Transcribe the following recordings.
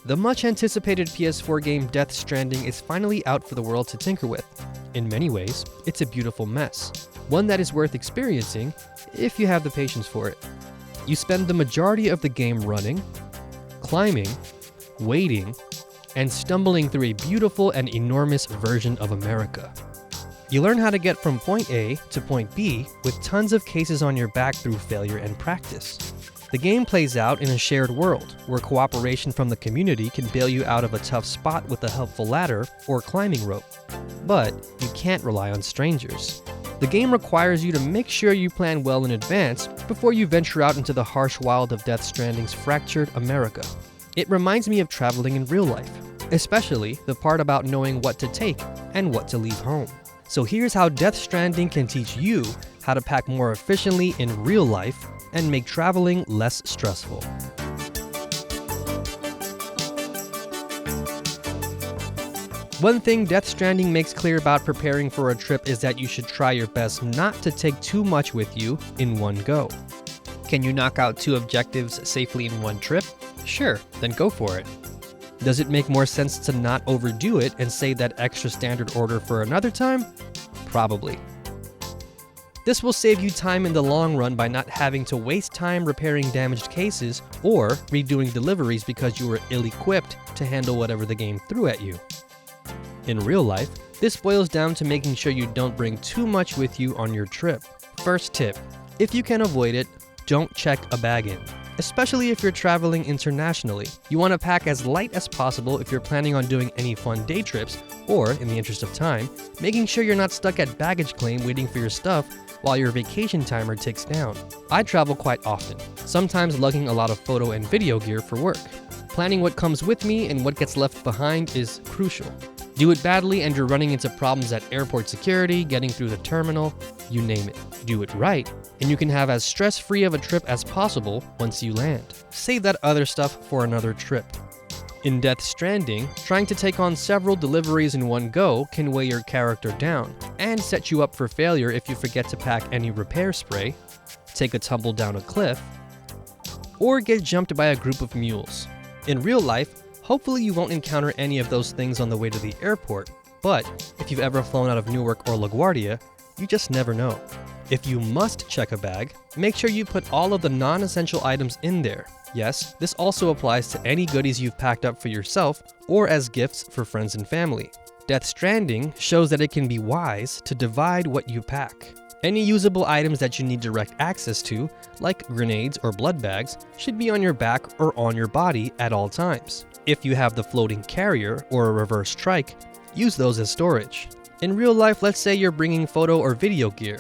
The much-anticipated PS4 game Death Stranding is finally out for the world to tinker with. In many ways, it's a beautiful mess, one that is worth experiencing if you have the patience for it. You spend the majority of the game running, climbing, waiting, and stumbling through a beautiful and enormous version of America. You learn how to get from point A to point B with tons of cases on your back through failure and practice. The game plays out in a shared world, where cooperation from the community can bail you out of a tough spot with a helpful ladder or climbing rope. But you can't rely on strangers. The game requires you to make sure you plan well in advance before you venture out into the harsh wild of Death Stranding's fractured America. It reminds me of traveling in real life, especially the part about knowing what to take and what to leave home. So here's how Death Stranding can teach you how to pack more efficiently in real life and make traveling less stressful. One thing Death Stranding makes clear about preparing for a trip is that you should try your best not to take too much with you in one go. Can you knock out 2 objectives safely in one trip? Sure, then go for it. Does it make more sense to not overdo it and save that extra standard order for another time? Probably. This will save you time in the long run by not having to waste time repairing damaged cases or redoing deliveries because you were ill-equipped to handle whatever the game threw at you. In real life, this boils down to making sure you don't bring too much with you on your trip. First tip, if you can avoid it, don't check a bag in. Especially if you're traveling internationally. You want to pack as light as possible if you're planning on doing any fun day trips, or, in the interest of time, making sure you're not stuck at baggage claim waiting for your stuff while your vacation timer ticks down. I travel quite often, sometimes lugging a lot of photo and video gear for work. Planning what comes with me and what gets left behind is crucial. Do it badly and you're running into problems at airport security, getting through the terminal, you name it. Do it right, and you can have as stress-free of a trip as possible once you land. Save that other stuff for another trip. In Death Stranding, trying to take on several deliveries in one go can weigh your character down, and set you up for failure if you forget to pack any repair spray, take a tumble down a cliff, or get jumped by a group of mules. In real life, hopefully you won't encounter any of those things on the way to the airport, but if you've ever flown out of Newark or LaGuardia, you just never know. If you must check a bag, make sure you put all of the non-essential items in there. Yes, this also applies to any goodies you've packed up for yourself or as gifts for friends and family. Death Stranding shows that it can be wise to divide what you pack. Any usable items that you need direct access to, like grenades or blood bags, should be on your back or on your body at all times. If you have the floating carrier or a reverse strike, use those as storage. In real life, let's say you're bringing photo or video gear.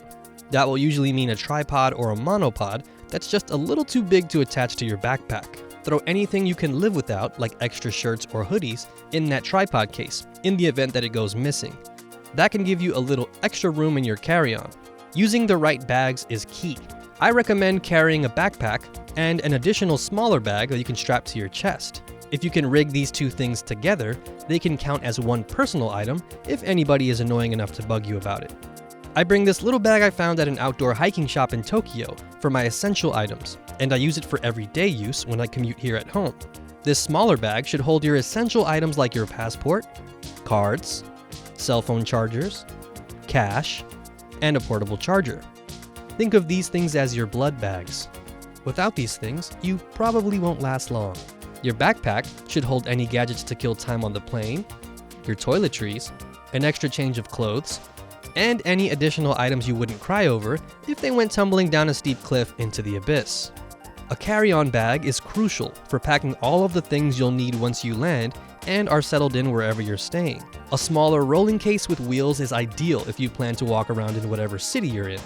That will usually mean a tripod or a monopod that's just a little too big to attach to your backpack. Throw anything you can live without, like extra shirts or hoodies, in that tripod case, in the event that it goes missing. That can give you a little extra room in your carry-on. Using the right bags is key. I recommend carrying a backpack and an additional smaller bag that you can strap to your chest. If you can rig these 2 things together, they can count as one personal item if anybody is annoying enough to bug you about it. I bring this little bag I found at an outdoor hiking shop in Tokyo for my essential items, and I use it for everyday use when I commute here at home. This smaller bag should hold your essential items like your passport, cards, cell phone chargers, cash, and a portable charger. Think of these things as your blood bags. Without these things, you probably won't last long. Your backpack should hold any gadgets to kill time on the plane, your toiletries, an extra change of clothes, and any additional items you wouldn't cry over if they went tumbling down a steep cliff into the abyss. A carry-on bag is crucial for packing all of the things you'll need once you land and are settled in wherever you're staying. A smaller rolling case with wheels is ideal if you plan to walk around in whatever city you're in.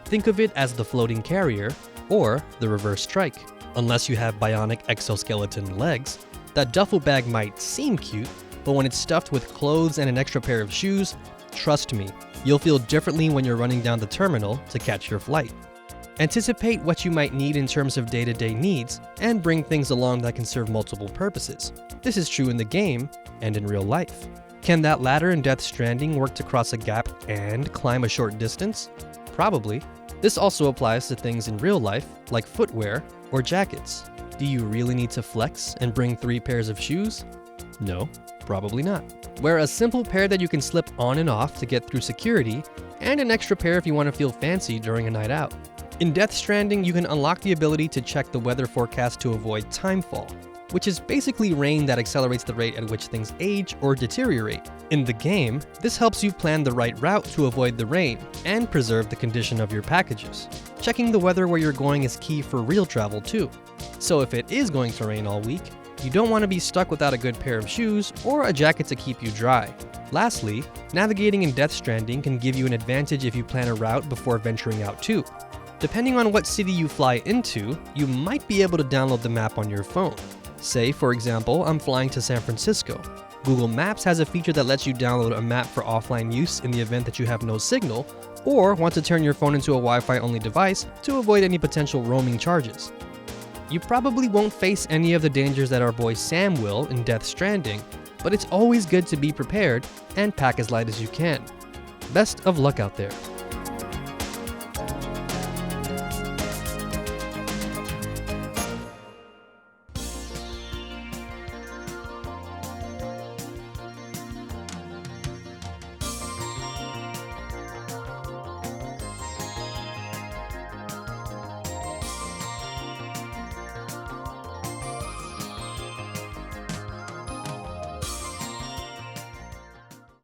Think of it as the floating carrier or the reverse strike. Unless you have bionic exoskeleton legs, that duffel bag might seem cute, but when it's stuffed with clothes and an extra pair of shoes, trust me, you'll feel differently when you're running down the terminal to catch your flight. Anticipate what you might need in terms of day-to-day needs, and bring things along that can serve multiple purposes. This is true in the game and in real life. Can that ladder in Death Stranding work to cross a gap and climb a short distance? Probably. This also applies to things in real life, like footwear or jackets. Do you really need to flex and bring 3 pairs of shoes? No, probably not. Wear a simple pair that you can slip on and off to get through security, and an extra pair if you want to feel fancy during a night out. In Death Stranding, you can unlock the ability to check the weather forecast to avoid timefall, which is basically rain that accelerates the rate at which things age or deteriorate. In the game, this helps you plan the right route to avoid the rain and preserve the condition of your packages. Checking the weather where you're going is key for real travel too. So if it is going to rain all week, you don't want to be stuck without a good pair of shoes or a jacket to keep you dry. Lastly, navigating in Death Stranding can give you an advantage if you plan a route before venturing out too. Depending on what city you fly into, you might be able to download the map on your phone. Say, for example, I'm flying to San Francisco. Google Maps has a feature that lets you download a map for offline use in the event that you have no signal, or want to turn your phone into a Wi-Fi only device to avoid any potential roaming charges. You probably won't face any of the dangers that our boy Sam will in Death Stranding, but it's always good to be prepared and pack as light as you can. Best of luck out there.